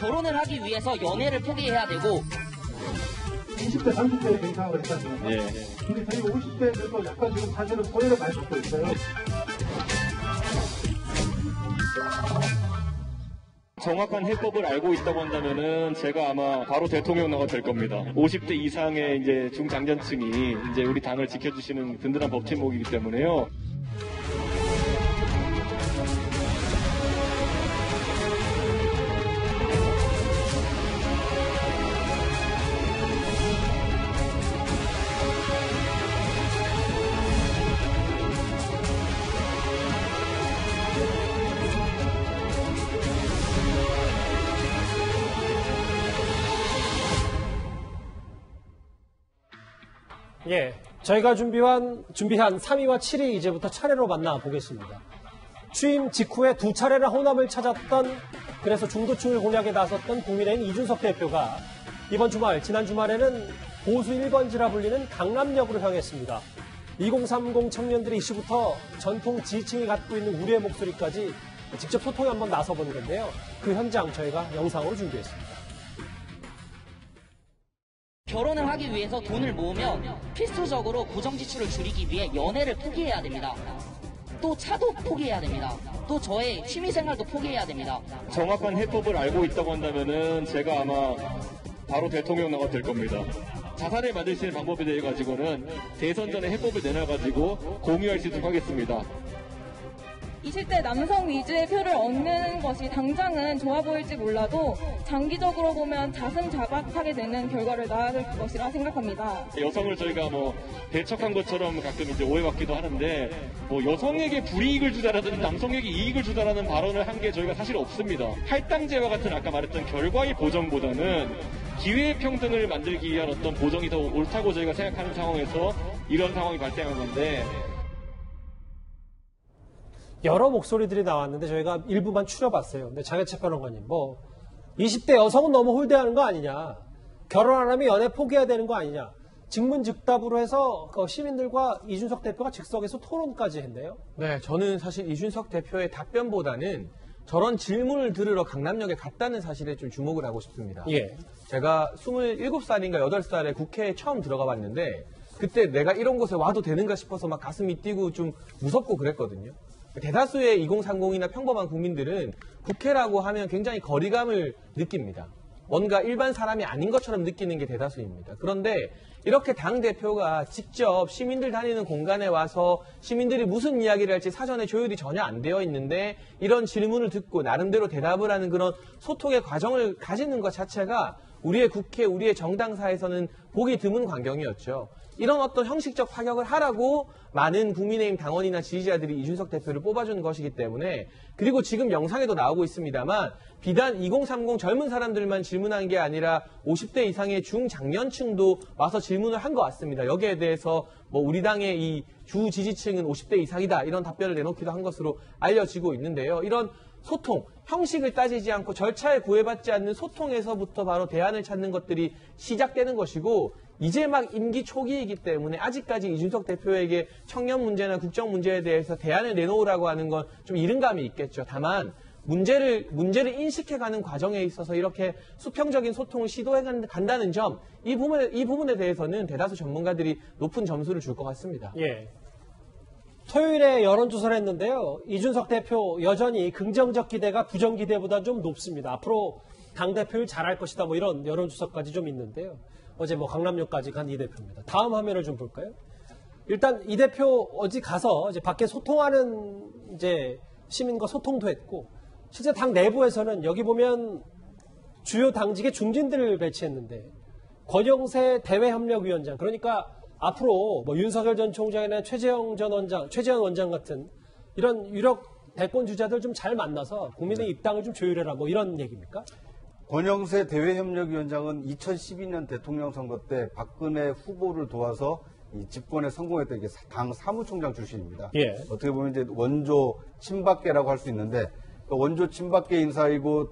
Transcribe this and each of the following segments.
결혼을 하기 위해서 연애를 포기해야 되고 20대, 30대에 괜찮다고 했잖아요. 예. 근데 저희 50대들도 약간 지금 사실은 소외를 많이 받고 있어요. 정확한 해법을 알고 있다고 한다면은 제가 아마 바로 대통령 나가 될 겁니다. 50대 이상의 이제 중장년층이 이제 우리 당을 지켜주시는 든든한 법제목이기 때문에요. 예, 저희가 준비한 3위와 7위 이제부터 차례로 만나보겠습니다. 취임 직후에 두 차례나 호남을 찾았던, 그래서 중도층을 공략에 나섰던 국민의힘 이준석 대표가 이번 주말, 지난 주말에는 보수 1번지라 불리는 강남역으로 향했습니다. 2030 청년들의 이슈부터 전통 지지층이 갖고 있는 우려의 목소리까지 직접 소통에 한번 나서보는 건데요. 그 현장 저희가 영상으로 준비했습니다. 결혼을 하기 위해서 돈을 모으면 필수적으로 고정지출을 줄이기 위해 연애를 포기해야 됩니다. 또 차도 포기해야 됩니다. 또 저의 취미생활도 포기해야 됩니다. 정확한 해법을 알고 있다고 한다면은 제가 아마 바로 대통령 나가 될 겁니다. 자산을 만들 수 있는 방법에 대해 가지고는 대선 전에 해법을 내놔가지고 공유할 수 있도록 하겠습니다. 20대 남성 위주의 표를 얻는 것이 당장은 좋아 보일지 몰라도 장기적으로 보면 자승자박하게 되는 결과를 낳을 것이라 생각합니다. 여성을 저희가 배척한 것처럼 가끔 이제 오해받기도 하는데 여성에게 불이익을 주다라든 남성에게 이익을 주다라는 발언을 한 게 저희가 사실 없습니다. 할당제와 같은 아까 말했던 결과의 보정보다는 기회의 평등을 만들기 위한 어떤 보정이 더 옳다고 저희가 생각하는 상황에서 이런 상황이 발생한 건데, 여러 목소리들이 나왔는데 저희가 일부만 추려봤어요. 근데 장혜채 평론가님, 20대 여성은 너무 홀대하는 거 아니냐, 결혼 안 하면 연애 포기해야 되는 거 아니냐, 직문즉답으로 해서 시민들과 이준석 대표가 즉석에서 토론까지 했네요. 네, 저는 사실 이준석 대표의 답변보다는 저런 질문을 들으러 강남역에 갔다는 사실에 좀 주목을 하고 싶습니다. 예. 제가 27살인가 8살에 국회에 처음 들어가 봤는데 그때 내가 이런 곳에 와도 되는가 싶어서 막 가슴이 뛰고 좀 무섭고 그랬거든요. 대다수의 2030이나 평범한 국민들은 국회라고 하면 굉장히 거리감을 느낍니다. 뭔가 일반 사람이 아닌 것처럼 느끼는 게 대다수입니다. 그런데 이렇게 당대표가 직접 시민들 다니는 공간에 와서 시민들이 무슨 이야기를 할지 사전에 조율이 전혀 안 되어 있는데 이런 질문을 듣고 나름대로 대답을 하는 그런 소통의 과정을 가지는 것 자체가 우리의 국회, 우리의 정당사에서는 보기 드문 광경이었죠. 이런 어떤 형식적 파격을 하라고 많은 국민의힘 당원이나 지지자들이 이준석 대표를 뽑아주는 것이기 때문에, 그리고 지금 영상에도 나오고 있습니다만 비단 2030 젊은 사람들만 질문한 게 아니라 50대 이상의 중장년층도 와서 질문을 한 것 같습니다. 여기에 대해서 우리 당의 이 주 지지층은 50대 이상이다, 이런 답변을 내놓기도 한 것으로 알려지고 있는데요. 이런 소통, 형식을 따지지 않고 절차에 구애받지 않는 소통에서부터 바로 대안을 찾는 것들이 시작되는 것이고, 이제 막 임기 초기이기 때문에 아직까지 이준석 대표에게 청년 문제나 국정 문제에 대해서 대안을 내놓으라고 하는 건 좀 이른 감이 있겠죠. 다만 문제를 인식해가는 과정에 있어서 이렇게 수평적인 소통을 시도해 간다는 점, 이 부분에 대해서는 대다수 전문가들이 높은 점수를 줄 것 같습니다. 예. 토요일에 여론조사를 했는데요. 이준석 대표 여전히 긍정적 기대가 부정 기대보다 좀 높습니다. 앞으로 당대표를 잘할 것이다, 이런 여론조사까지 좀 있는데요. 어제 강남역까지 간 이 대표입니다. 다음 화면을 좀 볼까요? 일단 이 대표 어디 가서 이제 밖에 소통하는 이제 시민과 소통도 했고, 실제 당 내부에서는 여기 보면 주요 당직의 중진들을 배치했는데, 권영세 대외협력위원장, 그러니까 앞으로 윤석열 전 총장이나 최재형 원장 같은 이런 유력 대권 주자들 좀 잘 만나서 국민의 입당을 좀 조율해라, 이런 얘기입니까? 권영세 대외협력위원장은 2012년 대통령 선거 때 박근혜 후보를 도와서 이 집권에 성공했던 게 당 사무총장 출신입니다. 예. 어떻게 보면 이제 원조 친박계라고 할 수 있는데, 원조 친박계 인사이고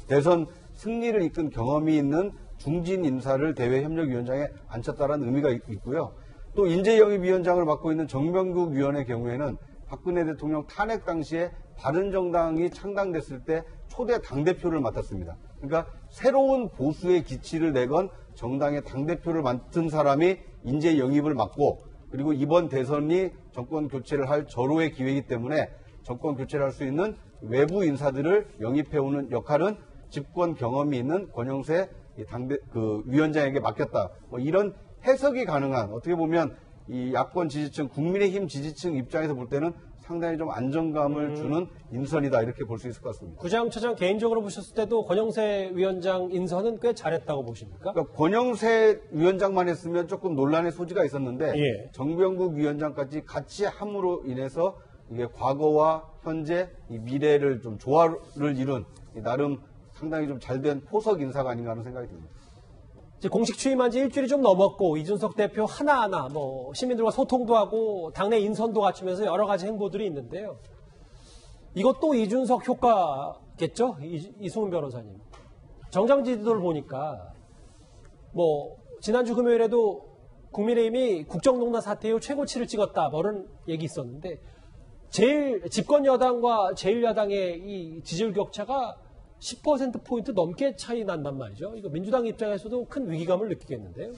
대선 승리를 이끈 경험이 있는 중진 인사를 대외협력위원장에 앉혔다는 의미가 있고요. 또 인재영입위원장을 맡고 있는 정명국 위원의 경우에는 박근혜 대통령 탄핵 당시에 바른정당이 창당됐을 때 초대 당대표를 맡았습니다. 그러니까 새로운 보수의 기치를 내건 정당의 당대표를 맡은 사람이 인재 영입을 맡고, 그리고 이번 대선이 정권 교체를 할 절호의 기회이기 때문에 정권 교체를 할 수 있는 외부 인사들을 영입해오는 역할은 집권 경험이 있는 권영세 위원장에게 맡겼다. 뭐 이런 해석이 가능한, 어떻게 보면 이 야권 지지층, 국민의힘 지지층 입장에서 볼 때는 상당히 좀 안정감을 주는 인선이다, 이렇게 볼 수 있을 것 같습니다. 구자영 차장 개인적으로 보셨을 때도 권영세 위원장 인선은 꽤 잘했다고 보십니까? 그러니까 권영세 위원장만 했으면 조금 논란의 소지가 있었는데 예. 정병국 위원장까지 같이 함으로 인해서 이게 과거와 현재, 이 미래를 좀 조화를 이룬 나름 상당히 좀 잘된 포석 인사가 아닌가 하는 생각이 듭니다. 이제 공식 취임한 지 일주일이 좀 넘었고 이준석 대표 하나하나 시민들과 소통도 하고 당내 인선도 갖추면서 여러 가지 행보들이 있는데요. 이것도 이준석 효과겠죠? 이승훈 변호사님. 정당 지지도를 보니까 지난주 금요일에도 국민의힘이 국정농단 사태 이후 최고치를 찍었다, 이런 얘기 있었는데, 집권 여당과 제1야당의 이 지지율 격차가 10%포인트 넘게 차이 난단 말이죠. 이거 민주당 입장에서도 큰 위기감을 느끼겠는데요.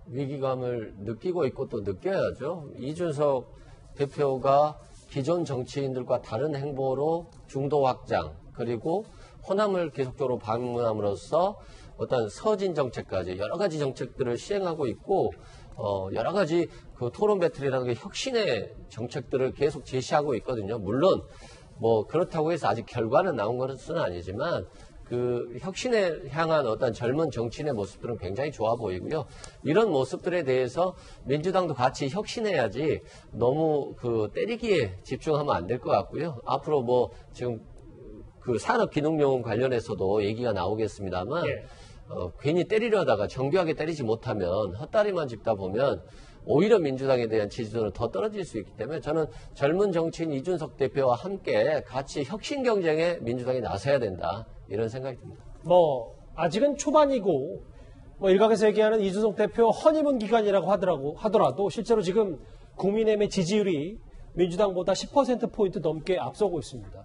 위기감을 느끼고 있고 또 느껴야죠. 이준석 대표가 기존 정치인들과 다른 행보로 중도 확장, 그리고 호남을 계속적으로 방문함으로써 어떤 서진 정책까지 여러 가지 정책들을 시행하고 있고, 여러 가지 그 토론 배틀이라는 게 혁신의 정책들을 계속 제시하고 있거든요. 물론 그렇다고 해서 아직 결과는 나온 것은 아니지만 그 혁신에 향한 어떤 젊은 정치인의 모습들은 굉장히 좋아 보이고요. 이런 모습들에 대해서 민주당도 같이 혁신해야지 너무 때리기에 집중하면 안 될 것 같고요. 앞으로 지금 그 산업기능용 관련해서도 얘기가 나오겠습니다만, 예. 괜히 때리려다가 정교하게 때리지 못하면 헛다리만 짚다 보면 오히려 민주당에 대한 지지도는 더 떨어질 수 있기 때문에 저는 젊은 정치인 이준석 대표와 함께 같이 혁신 경쟁에 민주당이 나서야 된다, 이런 생각이 듭니다. 아직은 초반이고 일각에서 얘기하는 이준석 대표 허니문 기간이라고 하더라도 실제로 지금 국민의힘의 지지율이 민주당보다 10%포인트 넘게 앞서고 있습니다.